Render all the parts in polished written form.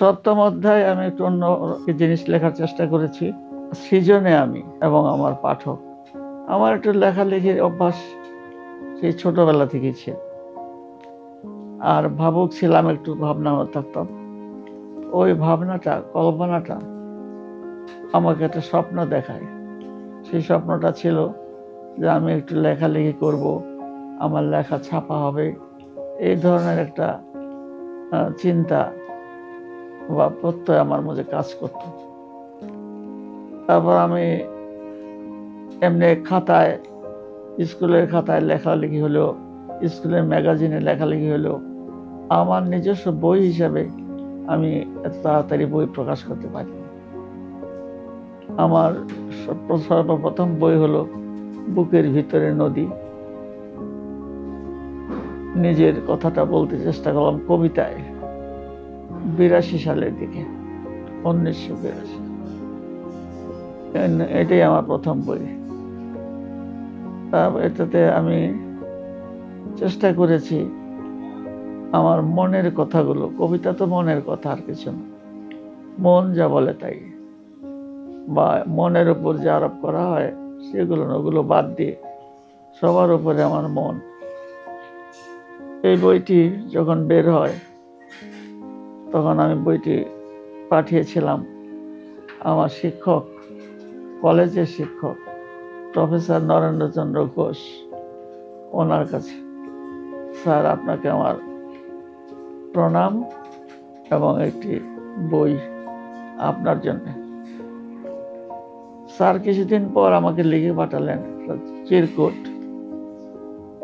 ৭ম অধ্যায়ে আমি একটু অন্য জিনিস লেখার চেষ্টা করেছি। সৃজনে আমি এবং আমার পাঠক। আমার একটু লেখালেখির অভ্যাস সেই ছোটবেলা থেকেই ছিল। আর ভাবুক ছিলাম, একটু ভাবনা থাকতাম। ওই ভাবনাটা, কল্পনাটা আমাকে একটা স্বপ্ন দেখায়। সেই স্বপ্নটা ছিল যে আমি একটু লেখালেখি করব, আমার লেখা ছাপা হবে, এই ধরনের একটা চিন্তা বা প্রত্যয় আমার মধ্যে কাজ করত। তারপর আমি এমনি খাতায়, স্কুলের খাতায় লেখালেখি হলো, স্কুলের ম্যাগাজিনে লেখালেখি হলো, আমার নিজস্ব বই হিসাবে আমি এত তাড়াতাড়ি বই প্রকাশ করতে পারি। আমার সর্বপ্রথম বই হলো বুকের ভিতরে নদী। নিজের কথাটা বলতে চেষ্টা করলাম কবিতায় 82 সালের দিকে, 1982। এটাই আমার প্রথম বই। এটাতে আমি চেষ্টা করেছি আমার মনের কথাগুলো, কবিতা তো মনের কথা, আর কিছু না, মন যা বলে তাই, বা মনের উপর যে আরোপ করা হয় সেগুলো ওগুলো বাদ দিয়ে সবার উপরে আমার মন। এই বইটি যখন বের হয় তখন আমি বইটি পাঠিয়েছিলাম আমার শিক্ষক, কলেজের শিক্ষক প্রফেসর নরেন্দ্রচন্দ্র ঘোষ, ওনার কাছে। স্যার, আপনাকে আমার প্রণাম এবং একটি বই আপনার জন্য। স্যার কিছুদিন পর আমাকে লিখে পাঠালেন চিরকুট।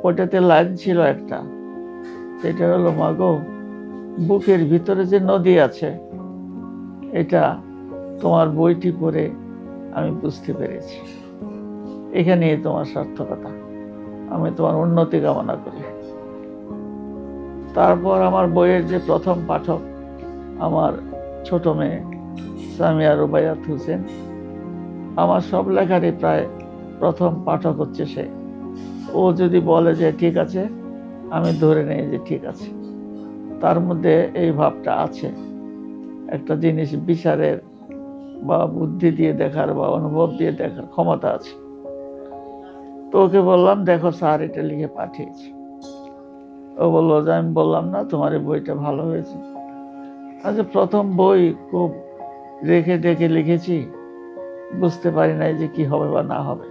ওটাতে লাইন ছিল একটা, সেটা হলো, মাগো, বুকের ভিতরে যে নদী আছে এটা তোমার বইটি পড়ে আমি বুঝতে পেরেছি। এখানেই তোমার সার্থকতা, আমি তোমার উন্নতি কামনা করি। তারপর আমার বইয়ের যে প্রথম পাঠক, আমার ছোট মেয়ে সামিয়া রুবাইয়াত হোসেন, আমার সব লেখারই প্রায় প্রথম পাঠক হচ্ছে সে। ও যদি বলে যে ঠিক আছে, আমি ধরে নেই যে ঠিক আছে। তার মধ্যে এই ভাবটা আছে, একটা জিনিস বিচারের বা বুদ্ধি দিয়ে দেখার বা অনুভব দিয়ে দেখার ক্ষমতা আছে। তো ওকে বললাম, দেখো স্যার এটা লিখে পাঠিয়েছি। ও বললো যে আমি বললাম না তোমার এই বইটা ভালো হয়েছে। আচ্ছা, প্রথম বই খুব রেখে রেখে লিখেছি, বুঝতে পারি নাই যে কি হবে বা না হবে।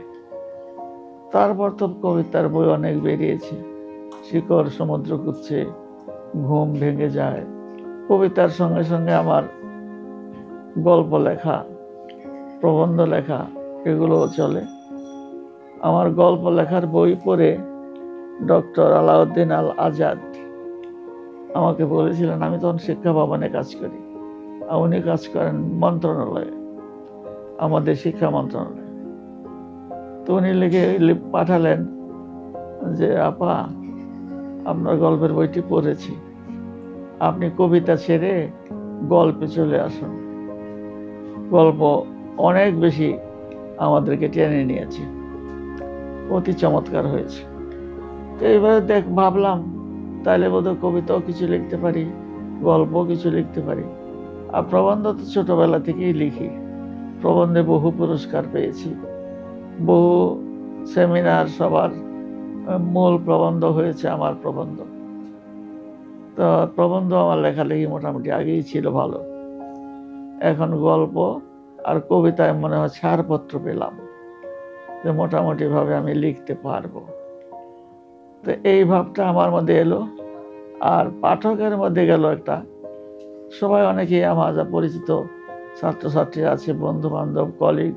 তারপর তো কবিতার বই অনেক বেরিয়েছে, শিকড় সমুদ্র কুচ্ছে, ঘুম ভেঙে যায়। কবিতার সঙ্গে সঙ্গে আমার গল্প লেখা, প্রবন্ধ লেখা, এগুলোও চলে। আমার গল্প লেখার বই পড়ে ডক্টর আলাউদ্দিন আল আজাদ আমাকে বলেছিলেন, আমি তখন শিক্ষা ভবনে কাজ করি, উনি কাজ করেন মন্ত্রণালয়ে, আমাদের শিক্ষা মন্ত্রণালয়ে। তো উনি লিখে পাঠালেন যে, আপা, আপনার গল্পের বইটি পড়েছি, আপনি কবিতা ছেড়ে গল্পে চলে আসুন। গল্প অনেক বেশি আমাদেরকে টেনে নিয়েছে, অতি চমৎকার হয়েছে। তো এইভাবে ভাবলাম তাহলে বোধহয় কবিতাও কিছু লিখতে পারি, গল্পও কিছু লিখতে পারি। আর প্রবন্ধ তো ছোটবেলা থেকেই লিখি, প্রবন্ধে বহু পুরস্কার পেয়েছি, বহু সেমিনার, সবার মূল প্রবন্ধ হয়েছে আমার প্রবন্ধ। তো প্রবন্ধ আমার লেখালেখি মোটামুটি আগেই ছিল ভালো। এখন গল্প আর কবিতায় মনে হয় ছাড়পত্র পেলাম যে মোটামুটি ভাবে আমি লিখতে পারবো। তো এই ভাবটা আমার মধ্যে এলো। আর পাঠকের মধ্যে গেল একটা, সবাই অনেকেই আমার যা পরিচিত ছাত্রছাত্রী আছে, বন্ধু বান্ধব, কলিগ,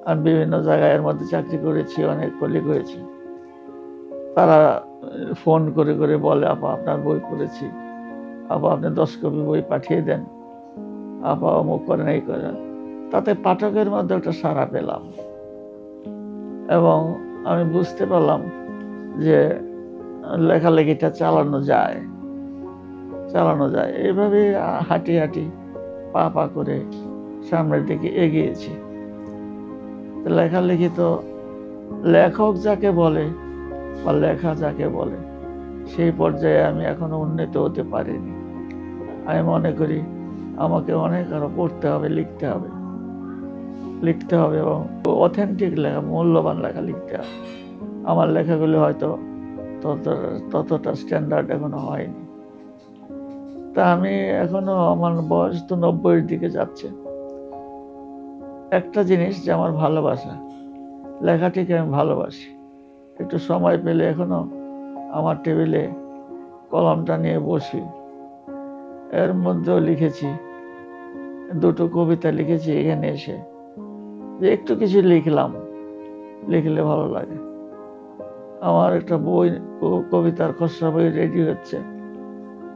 আর বিভিন্ন জায়গায় এর মধ্যে চাকরি করেছি, অনেক কলিগ হয়েছি, তারা ফোন করে করে বলে, আপা আপনার বই পড়েছি, আপা আপনি 10 কপি বই পাঠিয়ে দেন, আপা অমুক করেন, এই করেন। তাতে পাঠকের মধ্যে একটা সাড়া পেলাম এবং আমি বুঝতে পারলাম যে লেখালেখিটা চালানো যায়। এইভাবে হাঁটি হাঁটি পা পা করে সামনের দিকে এগিয়েছি। লেখালেখি তো লেখক যাকে বলে বা লেখা যাকে বলে, সেই পর্যায়ে আমি এখনো উন্নীত হতে পারিনি। আমি মনে করি আমাকে অনেক আরো পড়তে হবে, লিখতে হবে এবং অথেন্টিক লেখা, মূল্যবান লেখা লিখতে হবে। আমার লেখাগুলি হয়তো ততটা স্ট্যান্ডার্ড এখনো হয়নি। তা আমি এখনো, আমার বয়স তো 90-এর দিকে যাচ্ছে। একটা জিনিস যে আমার ভালোবাসা, লেখাটিকে আমি ভালোবাসি। একটু সময় পেলে এখনো আমার টেবিলে কলমটা নিয়ে বসি। এর মধ্যেও লিখেছি, 2টো কবিতা লিখেছি এখানে এসে, যে একটু কিছু লিখলে ভালো লাগে। আমার একটা বই, কবিতার খসড়া বই রেডি হচ্ছে,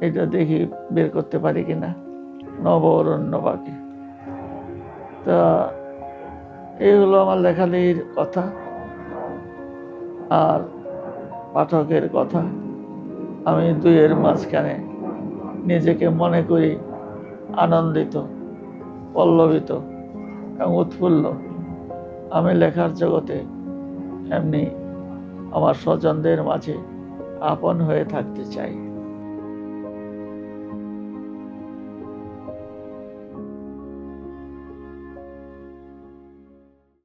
এটা দেখি বের করতে পারি কিনা। নব অরণ্য বাকি। তা এই হলো আমার লেখালেখির কথা আর পাঠকের কথা। আমি দুইয়ের মাঝখানে নিজেকে মনে করি আনন্দিত, পল্লবিত এবং উৎফুল্ল। আমি লেখার জগতে এমনি আমার স্বজনদের মাঝে আপন হয়ে থাকতে চাই।